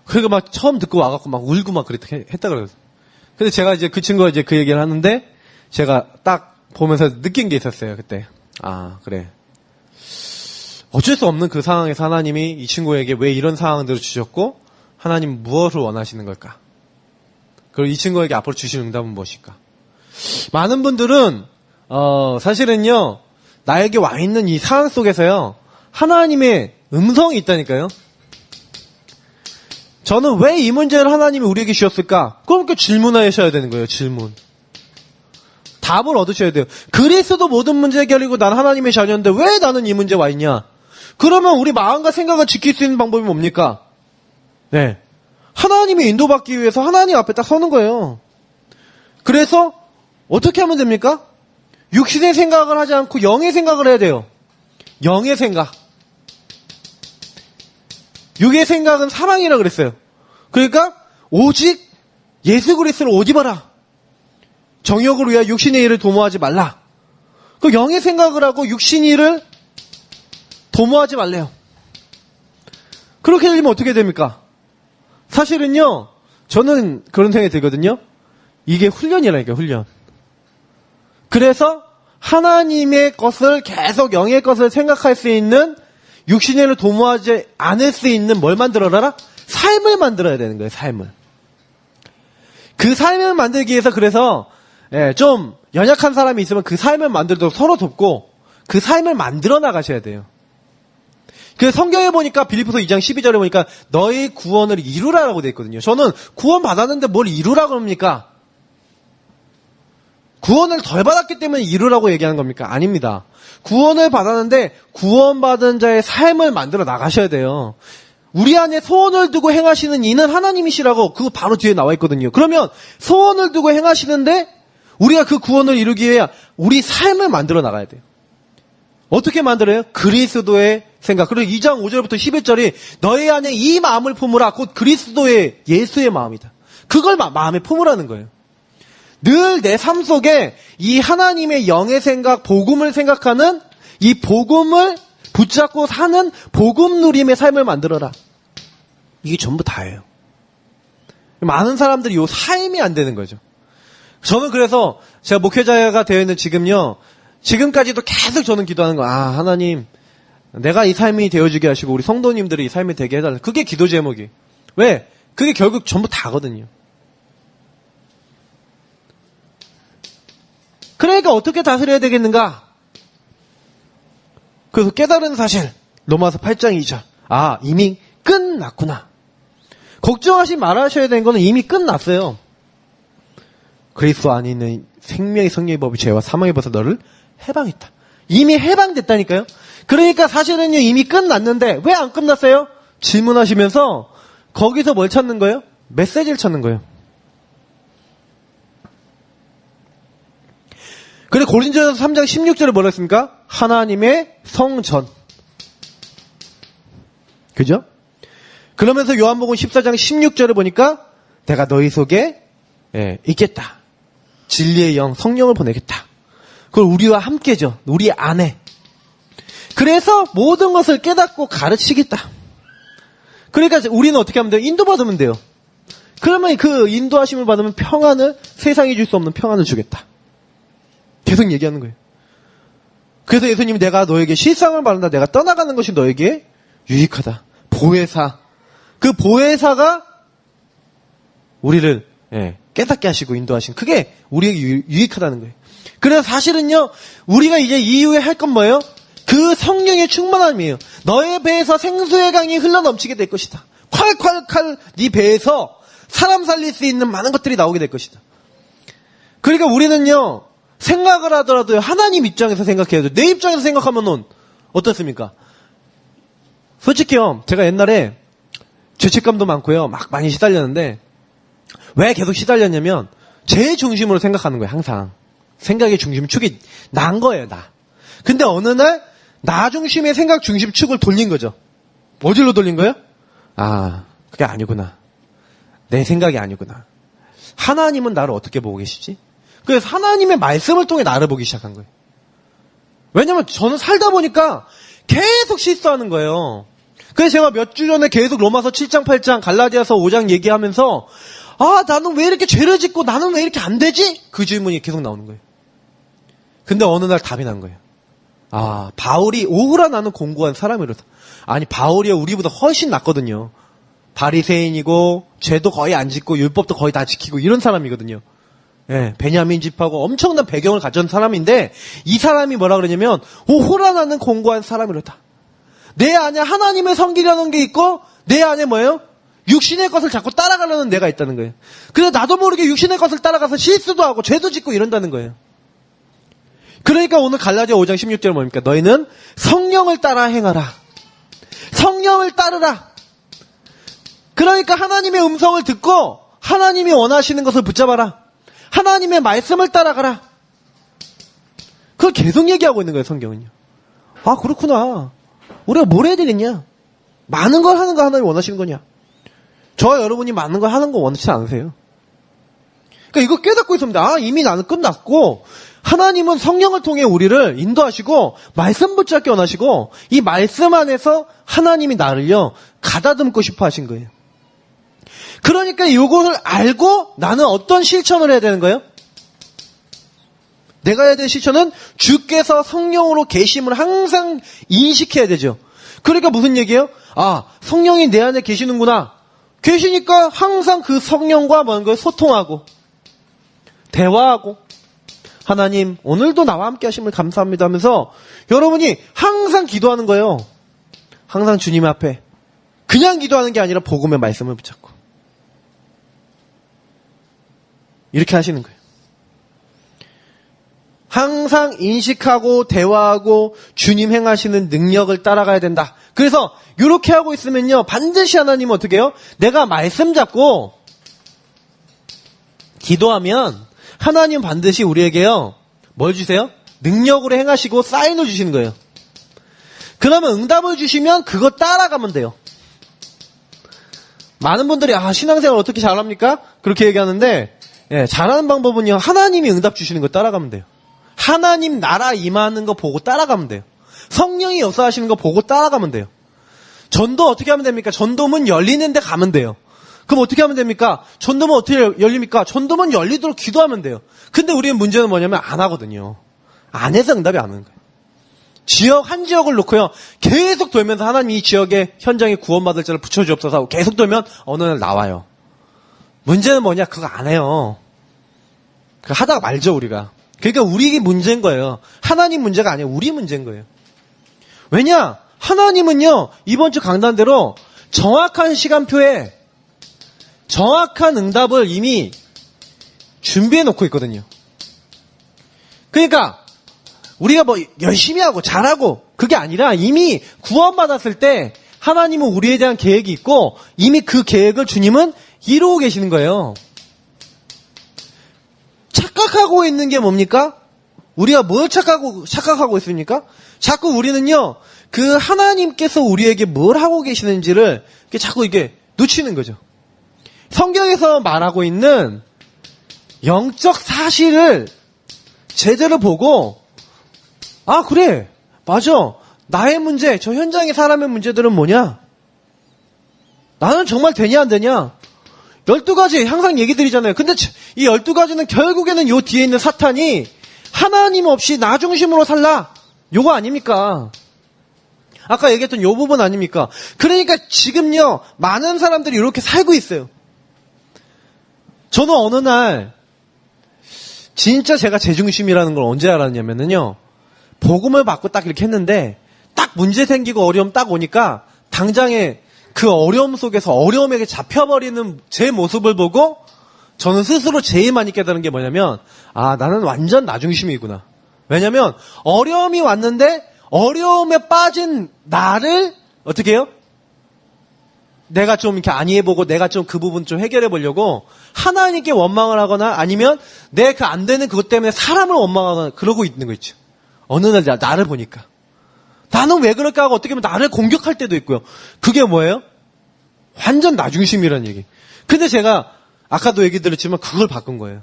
그러니까 막 처음 듣고 와갖고 막 울고 막 했다 그래요. 근데 제가 이제 그 친구가 이제 그 얘기를 하는데 제가 딱 보면서 느낀 게 있었어요, 그때. 아, 그래. 어쩔 수 없는 그 상황에서 하나님이 이 친구에게 왜 이런 상황들을 주셨고 하나님 무엇을 원하시는 걸까? 그리고 이 친구에게 앞으로 주신 응답은 무엇일까? 많은 분들은 사실은요 나에게 와 있는 이 상황 속에서요 하나님의 음성이 있다니까요. 저는 왜 이 문제를 하나님이 우리에게 주셨을까? 그렇게 질문하셔야 되는 거예요. 질문. 답을 얻으셔야 돼요. 그리스도 모든 문제 해결이고 난 하나님의 자녀인데 왜 나는 이 문제에 와 있냐? 그러면 우리 마음과 생각을 지킬 수 있는 방법이 뭡니까? 네. 하나님이 인도받기 위해서 하나님 앞에 딱 서는 거예요. 그래서 어떻게 하면 됩니까? 육신의 생각을 하지 않고 영의 생각을 해야 돼요. 영의 생각. 육의 생각은 사랑이라 그랬어요. 그러니까 오직 예수 그리스도를 옷 입어라. 정욕을 위하여 육신의 일을 도모하지 말라. 그 영의 생각을 하고 육신의 일을 도모하지 말래요. 그렇게 되면 어떻게 됩니까? 사실은요, 저는 그런 생각이 들거든요. 이게 훈련이라니까요, 훈련. 그래서 하나님의 것을 계속 영의 것을 생각할 수 있는 육신의 일을 도모하지 않을 수 있는 뭘 만들어라? 삶을 만들어야 되는 거예요, 삶을. 그 삶을 만들기 위해서 그래서 좀 연약한 사람이 있으면 그 삶을 만들도록 서로 돕고 그 삶을 만들어 나가셔야 돼요. 그 성경에 보니까 빌립보서 2장 12절에 보니까 너희 구원을 이루라라고 되어 있거든요. 저는 구원 받았는데 뭘 이루라 그럽니까? 구원을 덜 받았기 때문에 이루라고 얘기하는 겁니까? 아닙니다. 구원을 받았는데 구원받은 자의 삶을 만들어 나가셔야 돼요. 우리 안에 소원을 두고 행하시는 이는 하나님이시라고 그거 바로 뒤에 나와 있거든요. 그러면 소원을 두고 행하시는데 우리가 그 구원을 이루기 위해 우리 삶을 만들어 나가야 돼요. 어떻게 만들어요? 그리스도의 생각. 그리고 2장 5절부터 11절이 너희 안에 이 마음을 품으라. 곧 그리스도의 예수의 마음이다. 그걸 마음에 품으라는 거예요. 늘 내 삶 속에 이 하나님의 영의 생각, 복음을 생각하는 이 복음을 붙잡고 사는 복음 누림의 삶을 만들어라. 이게 전부 다예요. 많은 사람들이 이 삶이 안 되는 거죠. 저는 그래서 제가 목회자가 되어 있는 지금요, 지금까지도 계속 저는 기도하는 거, 하나님, 내가 이 삶이 되어주게 하시고, 우리 성도님들이 이 삶이 되게 해달라. 그게 기도 제목이. 왜? 그게 결국 전부 다거든요. 그러니까 어떻게 다스려야 되겠는가? 그래서 깨달은 사실, 로마서 8장 2절. 이미 끝났구나. 걱정하지 말아셔야 되는 거는 이미 끝났어요. 그리스도 안에 있는 생명의 성령의 법이 죄와 사망의 법에서 너를 해방했다. 이미 해방됐다니까요. 그러니까 사실은요 이미 끝났는데 왜 안 끝났어요? 질문하시면서 거기서 뭘 찾는 거예요? 메시지를 찾는 거예요. 그래 고린도전서 3장 16절에 뭐라 했습니까? 하나님의 성전. 그죠? 그러면서 요한복음 14장 16절에 보니까 내가 너희 속에 있겠다. 진리의 영, 성령을 보내겠다. 그걸 우리와 함께죠. 우리 안에. 그래서 모든 것을 깨닫고 가르치겠다. 그러니까 우리는 어떻게 하면 돼요? 인도받으면 돼요. 그러면 그 인도하심을 받으면 평안을, 세상이 줄 수 없는 평안을 주겠다. 계속 얘기하는 거예요. 그래서 예수님이 내가 너에게 실상을 말한다. 내가 떠나가는 것이 너에게 유익하다. 보혜사. 그 보혜사가 우리를 깨닫게 하시고 인도하신 그게 우리에게 유익하다는 거예요. 그래서 사실은요 우리가 이제 이후에 할 건 뭐예요? 그 성령의 충만함이에요. 너의 배에서 생수의 강이 흘러넘치게 될 것이다. 콸콸콸 네 배에서 사람 살릴 수 있는 많은 것들이 나오게 될 것이다. 그러니까 우리는요 생각을 하더라도 하나님 입장에서 생각해야 돼요. 내 입장에서 생각하면은 어떻습니까? 솔직히요 제가 옛날에 죄책감도 많고요 막 많이 시달렸는데 왜 계속 시달렸냐면 제 중심으로 생각하는 거예요. 항상 생각의 중심축이 난 거예요. 나. 근데 어느 날 나 중심의 생각 중심축을 돌린 거죠. 어디로 돌린 거예요? 그게 아니구나. 내 생각이 아니구나. 하나님은 나를 어떻게 보고 계시지? 그래서 하나님의 말씀을 통해 나를 보기 시작한 거예요. 왜냐면 저는 살다 보니까 계속 실수하는 거예요. 그래서 제가 몇 주 전에 계속 로마서 7장 8장 갈라디아서 5장 얘기하면서 나는 왜 이렇게 죄를 짓고 나는 왜 이렇게 안 되지? 그 질문이 계속 나오는 거예요. 근데 어느 날 답이 난 거예요. 바울이 오후라 나는 공고한 사람이로다. 아니 바울이요 우리보다 훨씬 낫거든요. 바리새인이고 죄도 거의 안 짓고 율법도 거의 다 지키고 이런 사람이거든요. 베냐민 집하고 엄청난 배경을 가진 사람인데 이 사람이 뭐라 그러냐면 오호라 나는 공고한 사람이로다. 내 안에 하나님의 성기라는 게 있고 내 안에 뭐예요? 육신의 것을 자꾸 따라가려는 내가 있다는 거예요. 그래서 나도 모르게 육신의 것을 따라가서 실수도 하고 죄도 짓고 이런다는 거예요. 그러니까 오늘 갈라디아 5장 16절은 뭡니까? 너희는 성령을 따라 행하라. 성령을 따르라. 그러니까 하나님의 음성을 듣고 하나님이 원하시는 것을 붙잡아라. 하나님의 말씀을 따라가라. 그걸 계속 얘기하고 있는 거예요. 성경은요. 그렇구나. 우리가 뭘 해야 되겠냐? 많은 걸 하는 거 하나님이 원하시는 거냐? 저와 여러분이 많은 걸 하는 거 원하지 않으세요? 그러니까 이거 깨닫고 있습니다. 이미 나는 끝났고 하나님은 성령을 통해 우리를 인도하시고 말씀 붙잡게 원하시고 이 말씀 안에서 하나님이 나를요 가다듬고 싶어 하신 거예요. 그러니까 이것을 알고 나는 어떤 실천을 해야 되는 거예요? 내가 해야 될 실천은 주께서 성령으로 계심을 항상 인식해야 되죠. 그러니까 무슨 얘기예요? 성령이 내 안에 계시는구나. 계시니까 항상 그 성령과 뭔가 소통하고 대화하고 하나님 오늘도 나와 함께 하심을 감사합니다 하면서 여러분이 항상 기도하는 거예요. 항상 주님 앞에 그냥 기도하는 게 아니라 복음의 말씀을 붙잡고 이렇게 하시는 거예요. 항상 인식하고 대화하고 주님 행하시는 능력을 따라가야 된다. 그래서 이렇게 하고 있으면요 반드시 하나님은 어떻게 해요? 내가 말씀 잡고 기도하면 하나님 반드시 우리에게요 뭘 주세요? 능력으로 행하시고 사인을 주시는 거예요. 그러면 응답을 주시면 그거 따라가면 돼요. 많은 분들이 신앙생활 어떻게 잘합니까? 그렇게 얘기하는데 잘하는 방법은요 하나님이 응답 주시는 거 따라가면 돼요. 하나님 나라 임하는 거 보고 따라가면 돼요. 성령이 역사하시는 거 보고 따라가면 돼요. 전도 어떻게 하면 됩니까? 전도문 열리는 데 가면 돼요. 그럼 어떻게 하면 됩니까? 전도문 어떻게 열립니까? 전도문 열리도록 기도하면 돼요. 근데 우리의 문제는 뭐냐면 안 하거든요. 안 해서 응답이 안 오는 거예요. 지역, 한 지역을 놓고요. 계속 돌면서 하나님 이 지역에 현장에 구원받을 자를 붙여주옵소서 하고 계속 돌면 어느 날 나와요. 문제는 뭐냐? 그거 안 해요. 그거 하다가 말죠, 우리가. 그러니까 우리 문제인 거예요. 하나님 문제가 아니에요. 우리 문제인 거예요. 왜냐? 하나님은요, 이번 주 강단대로 정확한 시간표에 정확한 응답을 이미 준비해 놓고 있거든요. 그러니까 우리가 뭐 열심히 하고 잘하고 그게 아니라 이미 구원받았을 때 하나님은 우리에 대한 계획이 있고 이미 그 계획을 주님은 이루고 계시는 거예요. 착각하고 있는 게 뭡니까? 우리가 뭘 착각하고 있습니까? 자꾸 우리는요, 그 하나님께서 우리에게 뭘 하고 계시는지를 자꾸 이게 놓치는 거죠. 성경에서 말하고 있는 영적 사실을 제대로 보고, 아, 그래. 맞아. 나의 문제, 저 현장의 사람의 문제들은 뭐냐? 나는 정말 되냐, 안 되냐? 12가지 항상 얘기 드리잖아요. 근데 이 12가지는 결국에는 요 뒤에 있는 사탄이 하나님 없이 나 중심으로 살라. 요거 아닙니까? 아까 얘기했던 요 부분 아닙니까? 그러니까 지금요, 많은 사람들이 이렇게 살고 있어요. 저는 어느 날, 진짜 제가 제 중심이라는 걸 언제 알았냐면요, 복음을 받고 딱 이렇게 했는데, 딱 문제 생기고 어려움 딱 오니까, 당장에 그 어려움 속에서 어려움에게 잡혀버리는 제 모습을 보고, 저는 스스로 제일 많이 깨달은 게 뭐냐면, 아, 나는 완전 나 중심이구나. 왜냐면, 어려움이 왔는데, 어려움에 빠진 나를, 어떻게 해요? 내가 좀 이렇게 안위해보고, 내가 좀 그 부분 좀 해결해보려고, 하나님께 원망을 하거나, 아니면, 내 그 안 되는 그것 때문에 사람을 원망하거나, 그러고 있는 거 있죠. 어느 날 나를 보니까. 나는 왜 그럴까 하고 어떻게 보면 나를 공격할 때도 있고요. 그게 뭐예요? 완전 나 중심이라는 얘기. 근데 제가 아까도 얘기 드렸지만 그걸 바꾼 거예요.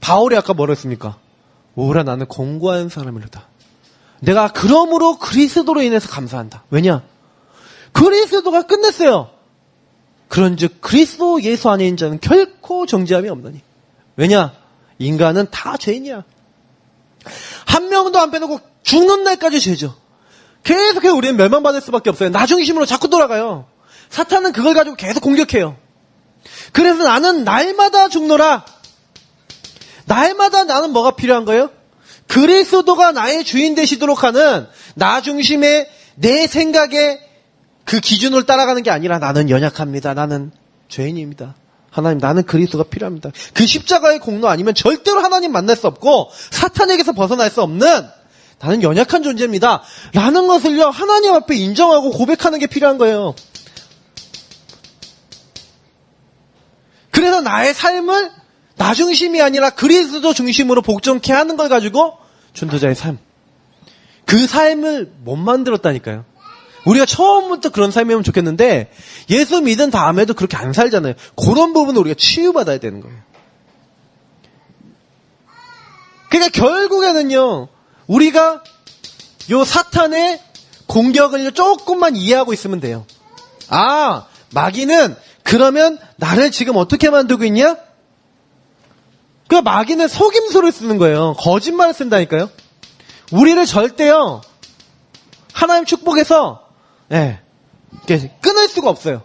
바울이 아까 뭐라 했습니까? 오라 나는 공고한 사람이로다. 내가 그러므로 그리스도로 인해서 감사한다. 왜냐? 그리스도가 끝냈어요. 그런즉 그리스도 예수 안에 있는 자는 결코 정죄함이 없나니. 왜냐? 인간은 다 죄인이야. 한 명도 안 빼놓고 죽는 날까지 죄죠. 계속해서 우리는 멸망받을 수밖에 없어요. 나 중심으로 자꾸 돌아가요. 사탄은 그걸 가지고 계속 공격해요. 그래서 나는 날마다 죽노라. 날마다 나는 뭐가 필요한 거예요? 그리스도가 나의 주인 되시도록 하는 나 중심의 내 생각의 그 기준을 따라가는 게 아니라 나는 연약합니다. 나는 죄인입니다. 하나님, 나는 그리스도가 필요합니다. 그 십자가의 공로 아니면 절대로 하나님 만날 수 없고 사탄에게서 벗어날 수 없는 나는 연약한 존재입니다. 라는 것을요, 하나님 앞에 인정하고 고백하는 게 필요한 거예요. 그래서 나의 삶을 나 중심이 아니라 그리스도 중심으로 복종케 하는 걸 가지고 전도자의 삶. 그 삶을 못 만들었다니까요. 우리가 처음부터 그런 삶이면 좋겠는데 예수 믿은 다음에도 그렇게 안 살잖아요. 그런 부분을 우리가 치유받아야 되는 거예요. 그러니까 결국에는요, 우리가 요 사탄의 공격을 조금만 이해하고 있으면 돼요. 아, 마귀는 그러면 나를 지금 어떻게 만들고 있냐? 그 마귀는 속임수를 쓰는 거예요. 거짓말을 쓴다니까요. 우리를 절대요, 하나님 축복해서 끊을 수가 없어요.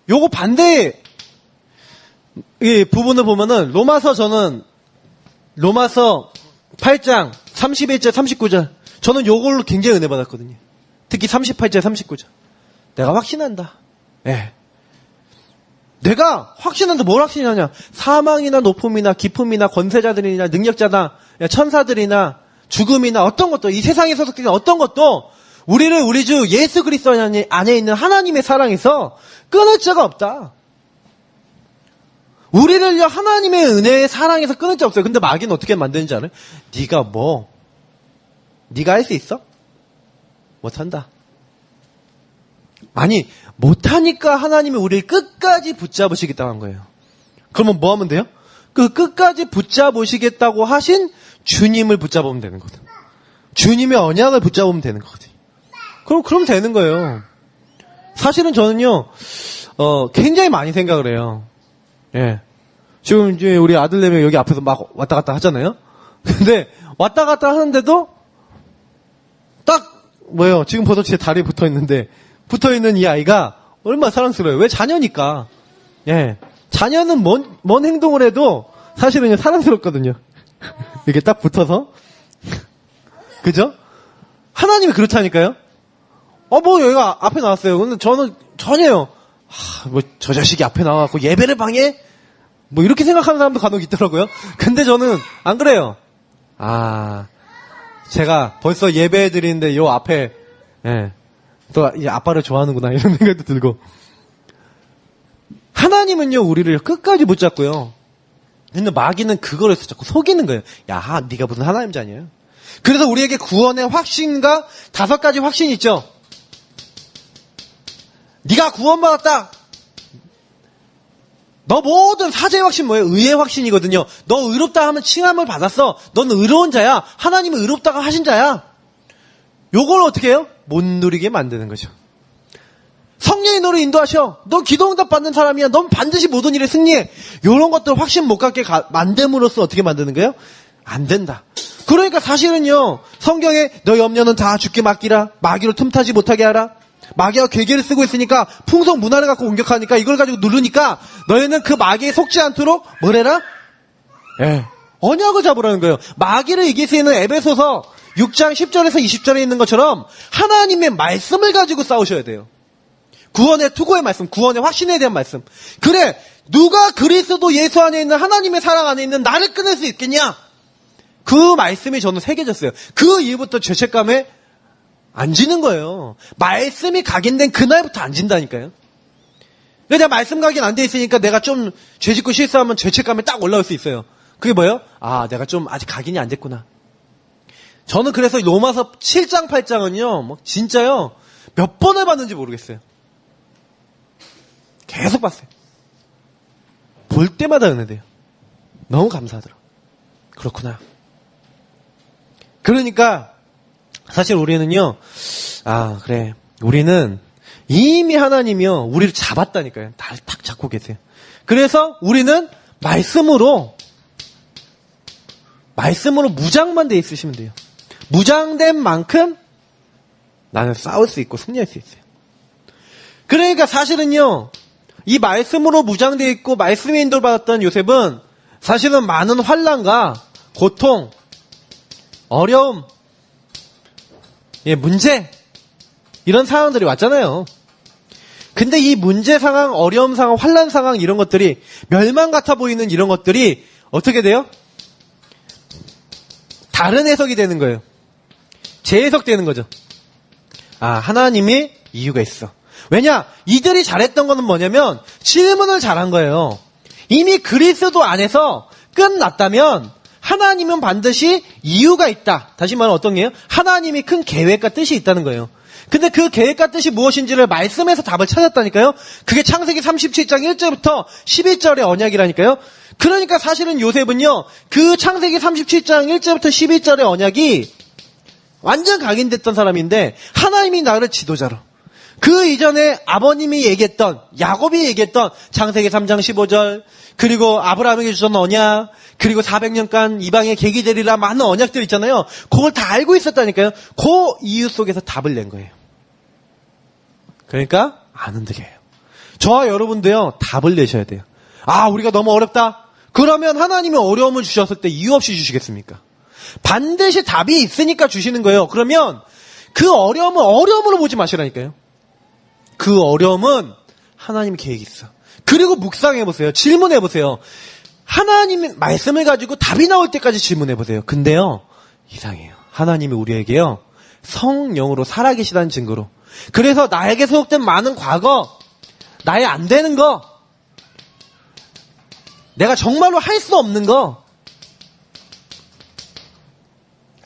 요거 반대 이 부분을 보면은 저는 로마서 8장 31절 39절 저는 요걸로 굉장히 은혜 받았거든요. 특히 38절 39절 내가 확신한다. 내가 확신한다. 뭘 확신하냐? 사망이나 높음이나 깊음이나 권세자들이나 능력자나 천사들이나 죽음이나 어떤 것도, 이 세상에 소속된 어떤 것도 우리를 우리 주 예수 그리스도 안에 있는 하나님의 사랑에서 끊을 자가 없다. 우리를요, 하나님의 은혜의 사랑에서 끊을 자 없어요. 근데 마귀는 어떻게 만드는지 알아요? 네가 할 수 있어? 못한다. 아니, 못하니까 하나님이 우리를 끝까지 붙잡으시겠다고 한 거예요. 그러면 뭐 하면 돼요? 그 끝까지 붙잡으시겠다고 하신 주님을 붙잡으면 되는 거거든. 주님의 언약을 붙잡으면 되는 거거든. 그럼 되는 거예요. 사실은 저는요, 굉장히 많이 생각을 해요. 지금 이제 우리 아들내미 여기 앞에서 막 왔다 갔다 하잖아요? 근데 왔다 갔다 하는데도 딱 뭐예요? 지금 벌써 제 다리에 붙어 있는데 붙어 있는 이 아이가 얼마나 사랑스러워요. 왜? 자녀니까. 예. 자녀는 뭔 행동을 해도 사실은 사랑스럽거든요. 이렇게 딱 붙어서. 그죠? 하나님이 그렇다니까요? 뭐 여기가 앞에 나왔어요. 근데 저는 전혀요. 저 자식이 앞에 나와갖고 예배를 방해? 뭐 이렇게 생각하는 사람도 간혹 있더라고요. 근데 저는 안 그래요. 제가 벌써 예배 드리는데 요 앞에, 예, 또 이 아빠를 좋아하는구나 이런 생각도 들고. 하나님은요 우리를 끝까지 붙잡고요. 근데 마귀는 그걸 해서 자꾸 속이는 거예요. 야, 네가 무슨 하나님 자녀예요? 그래서 우리에게 구원의 확신과 5가지 확신이 있죠. 네가 구원받았다. 너 모든 사죄의 확신 뭐예요? 의의 확신이거든요. 너 의롭다 하면 칭함을 받았어. 넌 의로운 자야. 하나님은 의롭다가 하신 자야. 요걸 어떻게 해요? 못 누리게 만드는 거죠. 성령이 너를 인도하셔. 넌 기도응답 받는 사람이야. 넌 반드시 모든 일에 승리해. 요런 것들 확신 못 갖게 만듦으로써 어떻게 만드는 거예요? 안 된다. 그러니까 사실은요. 성경에 너 염려는 다 주께 맡기라. 마귀로 틈타지 못하게 하라. 마귀가 괴계를 쓰고 있으니까 풍속 문화를 갖고 공격하니까 이걸 가지고 누르니까 너희는 그 마귀에 속지 않도록 뭐래라? 언약을 잡으라는 거예요. 마귀를 이길 수 있는 에베소서 6장 10절에서 20절에 있는 것처럼 하나님의 말씀을 가지고 싸우셔야 돼요. 구원의 투구의 말씀, 구원의 확신에 대한 말씀. 그래, 누가 그리스도 예수 안에 있는 하나님의 사랑 안에 있는 나를 끊을 수 있겠냐? 그 말씀이 저는 새겨졌어요. 그 이후부터 죄책감에 안 지는 거예요. 말씀이 각인된 그날부터 안 진다니까요. 내가 말씀 각인 안 돼 있으니까 내가 좀 죄짓고 실수하면 죄책감이 딱 올라올 수 있어요. 그게 뭐예요? 내가 좀 아직 각인이 안 됐구나. 저는 그래서 로마서 7장 8장은요 진짜요 몇 번을 봤는지 모르겠어요. 계속 봤어요. 볼 때마다 은혜돼요. 너무 감사하더라. 그렇구나. 그러니까 사실 우리는요, 그래. 우리는 이미 하나님이요, 우리를 잡았다니까요. 날 탁 잡고 계세요. 그래서 우리는 말씀으로 무장만 돼 있으시면 돼요. 무장된 만큼 나는 싸울 수 있고 승리할 수 있어요. 그러니까 사실은요, 이 말씀으로 무장되어 있고 말씀의 인도를 받았던 요셉은 사실은 많은 환난과 고통, 어려움, 문제 이런 상황들이 왔잖아요. 근데 이 문제 상황, 어려움 상황, 환난 상황 이런 것들이 멸망 같아 보이는 이런 것들이 어떻게 돼요? 다른 해석이 되는 거예요. 재해석되는 거죠. 하나님이 이유가 있어. 왜냐? 이들이 잘했던 거는 뭐냐면 질문을 잘한 거예요. 이미 그리스도 안에서 끝났다면 하나님은 반드시 이유가 있다. 다시 말하면 어떤 게요? 하나님이 큰 계획과 뜻이 있다는 거예요. 근데 그 계획과 뜻이 무엇인지를 말씀에서 답을 찾았다니까요. 그게 창세기 37장 1절부터 11절의 언약이라니까요. 그러니까 사실은 요셉은요. 그 창세기 37장 1절부터 11절의 언약이 완전 각인됐던 사람인데 하나님이 나를 지도자로 그 이전에 아버님이 얘기했던 야곱이 얘기했던 창세기 3장 15절 그리고 아브라함에게 주셨던 언약 그리고 400년간 이방의 계기 되리라 많은 언약들 있잖아요. 그걸 다 알고 있었다니까요. 그 이유 속에서 답을 낸 거예요. 그러니까 안 흔들려요. 저와 여러분도요. 답을 내셔야 돼요. 우리가 너무 어렵다. 그러면 하나님이 어려움을 주셨을 때 이유 없이 주시겠습니까? 반드시 답이 있으니까 주시는 거예요. 그러면 그 어려움은 어려움으로 보지 마시라니까요. 그 어려움은 하나님 계획이 있어. 그리고 묵상해보세요. 질문해보세요. 하나님의 말씀을 가지고 답이 나올 때까지 질문해보세요. 근데요, 이상해요. 하나님이 우리에게요, 성령으로 살아계시다는 증거로. 그래서 나에게 소속된 많은 과거, 나의 안 되는 거, 내가 정말로 할 수 없는 거,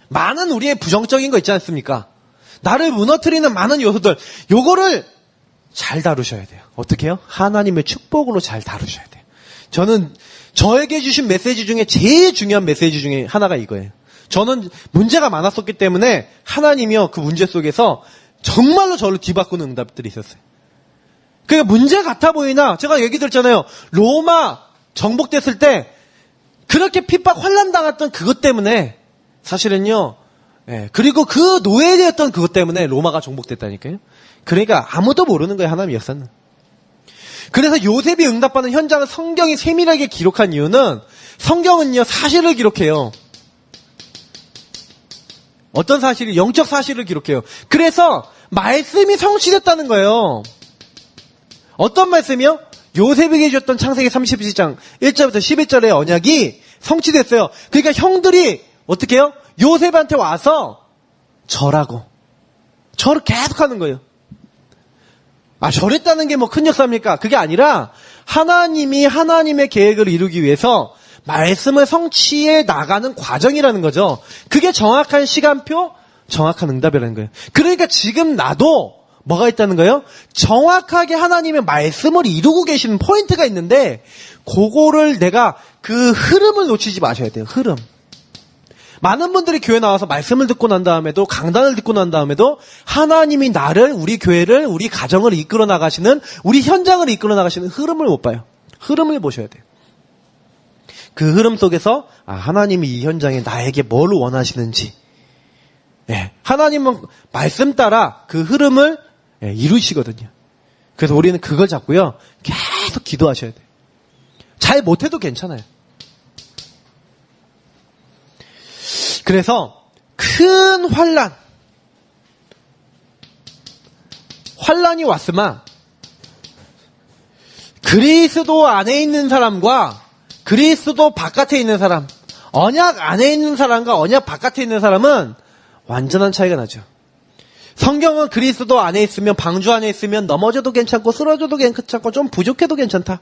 많은 우리의 부정적인 거 있지 않습니까? 나를 무너뜨리는 많은 요소들, 요거를 잘 다루셔야 돼요. 어떻게 해요? 하나님의 축복으로 잘 다루셔야 돼요. 저는 저에게 주신 메시지 중에 제일 중요한 메시지 중에 하나가 이거예요. 저는 문제가 많았었기 때문에 하나님이요 그 문제 속에서 정말로 저를 뒤바꾸는 응답들이 있었어요. 그러니까 문제 같아 보이나 제가 얘기 드렸잖아요. 로마 정복됐을 때 그렇게 핍박 환난 당했던 그것 때문에 사실은요. 그리고 그 노예되었던 그것 때문에 로마가 정복됐다니까요. 그러니까 아무도 모르는 거예요. 하나님의 역사는. 그래서 요셉이 응답받는 현장을 성경이 세밀하게 기록한 이유는 성경은요. 사실을 기록해요. 어떤 사실이? 영적 사실을 기록해요. 그래서 말씀이 성취됐다는 거예요. 어떤 말씀이요? 요셉에게 주셨던 창세기 37장 1절부터 11절의 언약이 성취됐어요. 그러니까 형들이 어떻게 해요? 요셉한테 와서 절하고 절을 계속하는 거예요. 절했다는 게 뭐 큰 역사입니까? 그게 아니라 하나님이 하나님의 계획을 이루기 위해서 말씀을 성취해 나가는 과정이라는 거죠. 그게 정확한 시간표, 정확한 응답이라는 거예요. 그러니까 지금 나도 뭐가 있다는 거예요? 정확하게 하나님의 말씀을 이루고 계시는 포인트가 있는데 그거를 내가 그 흐름을 놓치지 마셔야 돼요. 흐름. 많은 분들이 교회 나와서 말씀을 듣고 난 다음에도 강단을 듣고 난 다음에도 하나님이 나를 우리 교회를 우리 가정을 이끌어 나가시는 우리 현장을 이끌어 나가시는 흐름을 못 봐요. 흐름을 보셔야 돼요. 그 흐름 속에서 하나님이 이 현장에 나에게 뭘 원하시는지 하나님은 말씀 따라 그 흐름을 이루시거든요. 그래서 우리는 그걸 잡고요. 계속 기도하셔야 돼요. 잘 못해도 괜찮아요. 그래서 큰 환란이 왔으면 그리스도 안에 있는 사람과 그리스도 바깥에 있는 사람, 언약 안에 있는 사람과 언약 바깥에 있는 사람은 완전한 차이가 나죠. 성경은 그리스도 안에 있으면 방주 안에 있으면 넘어져도 괜찮고 쓰러져도 괜찮고 좀 부족해도 괜찮다.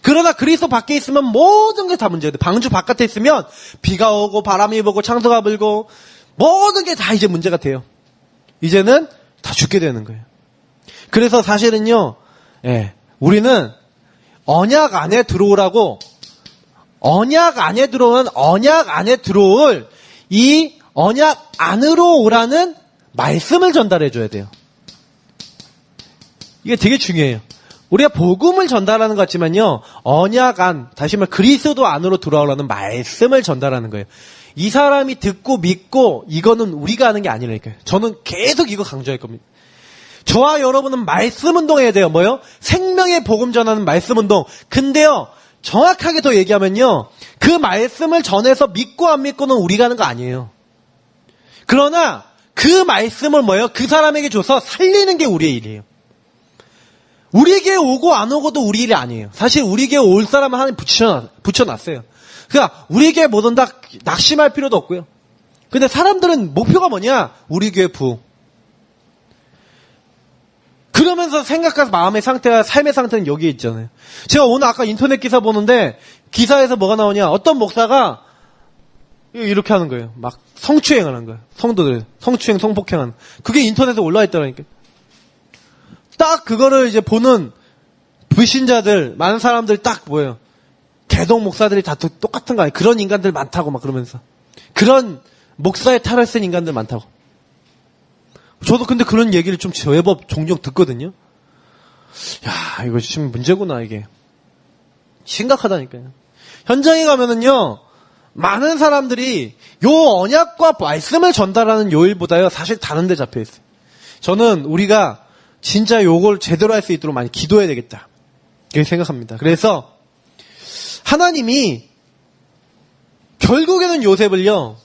그러나 그리스도 밖에 있으면 모든 게 다 문제가 돼. 방주 바깥에 있으면 비가 오고 바람이 불고 창수가 불고 모든 게 다 이제 문제가 돼요. 이제는 다 죽게 되는 거예요. 그래서 사실은요, 우리는 언약 안에 들어오라고 언약 안에 들어올 이 언약 안으로 오라는 말씀을 전달해 줘야 돼요. 이게 되게 중요해요. 우리가 복음을 전달하는 것 같지만요, 언약 안, 다시 말해 그리스도 안으로 들어오라는 말씀을 전달하는 거예요. 이 사람이 듣고 믿고 이거는 우리가 하는 게 아니라니까요. 저는 계속 이거 강조할 겁니다. 저와 여러분은 말씀 운동해야 돼요. 뭐요? 생명의 복음 전하는 말씀 운동. 근데요, 정확하게 더 얘기하면요, 그 말씀을 전해서 믿고 안 믿고는 우리가 하는 거 아니에요. 그러나 그 말씀을 뭐예요? 그 사람에게 줘서 살리는 게 우리의 일이에요. 우리에게 오고 안 오고도 우리 일이 아니에요. 사실 우리에게 올 사람은 하나님 붙여놨어요. 그러니까 우리에게 못 온다 낙심할 필요도 없고요. 근데 사람들은 목표가 뭐냐? 우리 교회 부흥. 그러면서 생각과 마음의 상태와 삶의 상태는 여기에 있잖아요. 제가 오늘 아까 인터넷 기사 보는데 기사에서 뭐가 나오냐? 어떤 목사가 이렇게 하는 거예요. 막 성추행하는 거예요. 성도들 성추행, 성폭행하는. 그게 인터넷에 올라와 있더라니까요. 딱 그거를 이제 보는 불신자들, 많은 사람들 딱 뭐예요? 개동 목사들이 다 똑같은 거 아니에요? 그런 인간들 많다고 막 그러면서. 그런 목사의 탈을 쓴 인간들 많다고. 저도 근데 그런 얘기를 좀 제법 종종 듣거든요. 야, 이거 지금 문제구나, 이게. 심각하다니까요. 현장에 가면은요, 많은 사람들이 요 언약과 말씀을 전달하는 요 일보다요, 사실 다른 데 잡혀 있어요. 저는 우리가 진짜 요걸 제대로 할 수 있도록 많이 기도해야 되겠다. 그렇게 생각합니다. 그래서 하나님이 결국에는 요셉을요,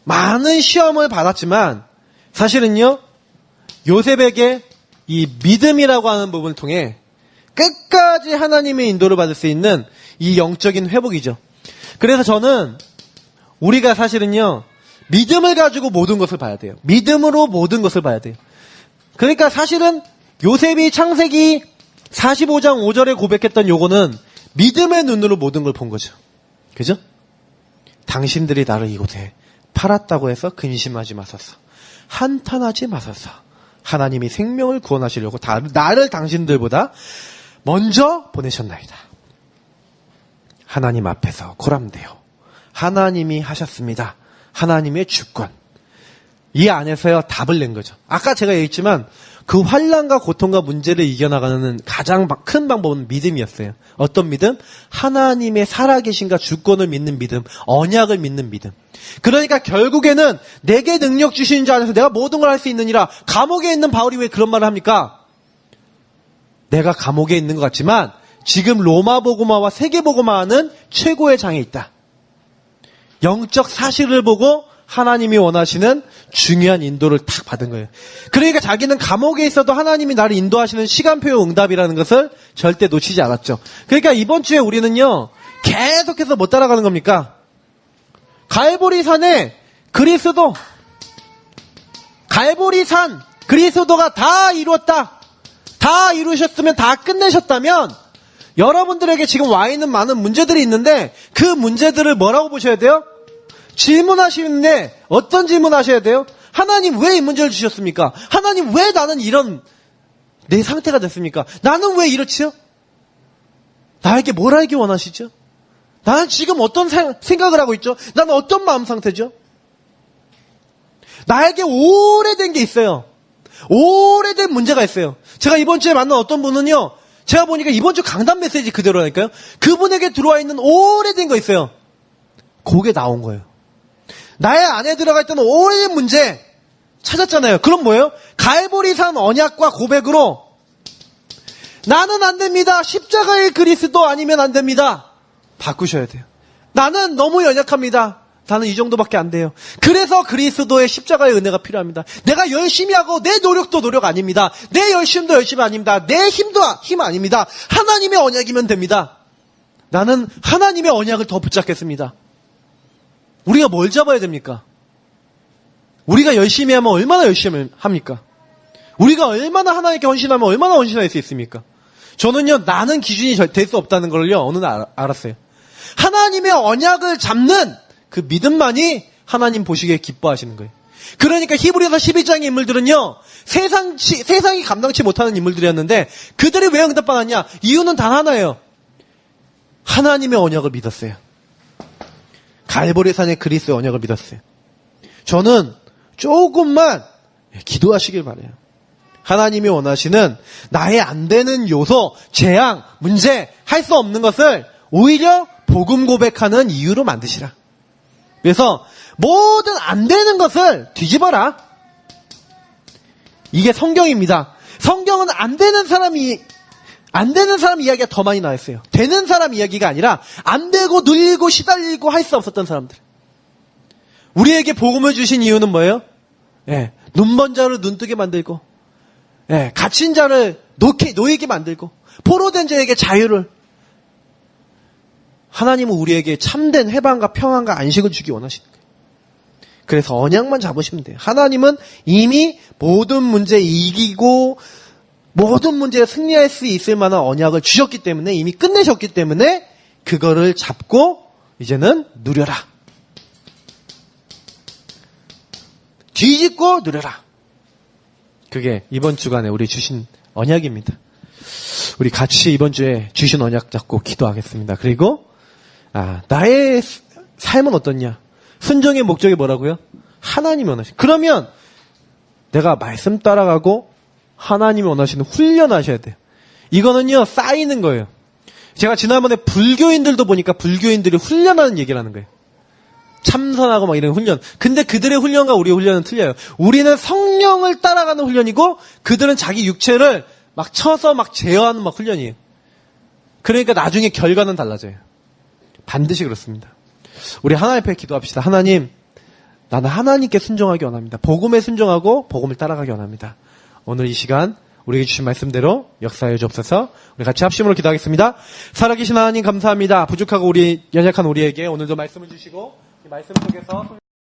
많은 시험을 받았지만 사실은요, 요셉에게 이 믿음이라고 하는 부분을 통해 끝까지 하나님의 인도를 받을 수 있는 이 영적인 회복이죠. 그래서 저는 우리가 사실은요, 믿음을 가지고 모든 것을 봐야 돼요. 믿음으로 모든 것을 봐야 돼요. 그러니까 사실은 요셉이 창세기 45장 5절에 고백했던 요거는 믿음의 눈으로 모든 걸 본 거죠. 그죠? 당신들이 나를 이곳에 팔았다고 해서 근심하지 마소서. 한탄하지 마소서. 하나님이 생명을 구원하시려고 나를 당신들보다 먼저 보내셨나이다. 하나님 앞에서 고람되어 하나님이 하셨습니다. 하나님의 주권. 이 안에서요 답을 낸 거죠. 아까 제가 얘기했지만 그 환난과 고통과 문제를 이겨나가는 가장 큰 방법은 믿음이었어요. 어떤 믿음? 하나님의 살아계신과 주권을 믿는 믿음, 언약을 믿는 믿음. 그러니까 결국에는 내게 능력 주시는 자 안에서 내가 모든 걸 할 수 있느니라. 감옥에 있는 바울이 왜 그런 말을 합니까? 내가 감옥에 있는 것 같지만 지금 로마 복음화와 세계 복음화는 최고의 장에 있다. 영적 사실을 보고 하나님이 원하시는 중요한 인도를 탁 받은 거예요. 그러니까 자기는 감옥에 있어도 하나님이 나를 인도하시는 시간표 응답이라는 것을 절대 놓치지 않았죠. 그러니까 이번 주에 우리는요, 계속해서 못 따라가는 겁니까? 갈보리산에 갈보리산 그리스도가 다 이루었다. 다 이루셨으면, 다 끝내셨다면 여러분들에게 지금 와 있는 많은 문제들이 있는데 그 문제들을 뭐라고 보셔야 돼요? 질문하시는데 어떤 질문 하셔야 돼요? 하나님 왜 이 문제를 주셨습니까? 하나님 왜 나는 이런 내 상태가 됐습니까? 나는 왜 이렇지요? 나에게 뭘 알기 원하시죠? 나는 지금 어떤 생각을 하고 있죠? 나는 어떤 마음 상태죠? 나에게 오래된 게 있어요. 오래된 문제가 있어요. 제가 이번 주에 만난 어떤 분은요, 제가 보니까 이번 주 강단 메시지 그대로라니까요. 그분에게 들어와 있는 오래된 거 있어요. 그게 나온 거예요. 나의 안에 들어가 있던 오래된 문제 찾았잖아요. 그럼 뭐예요? 갈보리산 언약과 고백으로 나는 안 됩니다. 십자가의 그리스도 아니면 안 됩니다. 바꾸셔야 돼요. 나는 너무 연약합니다. 나는 이 정도밖에 안 돼요. 그래서 그리스도의 십자가의 은혜가 필요합니다. 내가 열심히 하고 내 노력도 노력 아닙니다. 내 열심도 열심 아닙니다. 내 힘도 힘 아닙니다. 하나님의 언약이면 됩니다. 나는 하나님의 언약을 더 붙잡겠습니다. 우리가 뭘 잡아야 됩니까? 우리가 열심히 하면 얼마나 열심히 합니까? 우리가 얼마나 하나님께 헌신하면 얼마나 헌신할 수 있습니까? 저는요, 나는 기준이 될 수 없다는 걸요, 어느 날 알았어요. 하나님의 언약을 잡는 그 믿음만이 하나님 보시기에 기뻐하시는 거예요. 그러니까 히브리서 12장의 인물들은요, 세상이 감당치 못하는 인물들이었는데 그들이 왜 응답받았냐? 이유는 단 하나예요. 하나님의 언약을 믿었어요. 갈보리산의 그리스도의 언약을 믿었어요. 저는 조금만 기도하시길 바라요. 하나님이 원하시는 나의 안 되는 요소, 재앙, 문제, 할 수 없는 것을 오히려 복음 고백하는 이유로 만드시라. 그래서 모든 안 되는 것을 뒤집어라. 이게 성경입니다. 성경은 안 되는 사람 이야기가 더 많이 나와 있어요. 되는 사람 이야기가 아니라 안 되고 눌리고 시달리고 할 수 없었던 사람들. 우리에게 복음을 주신 이유는 뭐예요? 눈먼 자를 눈뜨게 만들고, 갇힌 자를 놓이게 만들고, 포로된 자에게 자유를. 하나님은 우리에게 참된 해방과 평안과 안식을 주기 원하시는 거예요. 그래서 언약만 잡으시면 돼요. 하나님은 이미 모든 문제 이기고 모든 문제에 승리할 수 있을 만한 언약을 주셨기 때문에, 이미 끝내셨기 때문에 그거를 잡고 이제는 누려라. 뒤집고 누려라. 그게 이번 주간에 우리 주신 언약입니다. 우리 같이 이번 주에 주신 언약 잡고 기도하겠습니다. 그리고 나의 삶은 어떻냐? 순종의 목적이 뭐라고요? 하나님이 원하시는. 그러면 내가 말씀 따라가고 하나님이 원하시는 훈련하셔야 돼요. 이거는요, 쌓이는 거예요. 제가 지난번에 불교인들도 보니까 불교인들이 훈련하는 얘기를 하는 거예요. 참선하고 막 이런 훈련. 근데 그들의 훈련과 우리의 훈련은 틀려요. 우리는 성령을 따라가는 훈련이고 그들은 자기 육체를 막 쳐서 막 제어하는 막 훈련이에요. 그러니까 나중에 결과는 달라져요. 반드시 그렇습니다. 우리 하나님 앞에 기도합시다. 하나님, 나는 하나님께 순종하기 원합니다. 복음에 순종하고 복음을 따라가기 원합니다. 오늘 이 시간 우리에게 주신 말씀대로 역사해 주옵소서. 우리 같이 합심으로 기도하겠습니다. 살아계신 하나님 감사합니다. 부족하고 연약한 우리에게 오늘도 말씀을 주시고 이 말씀 속에서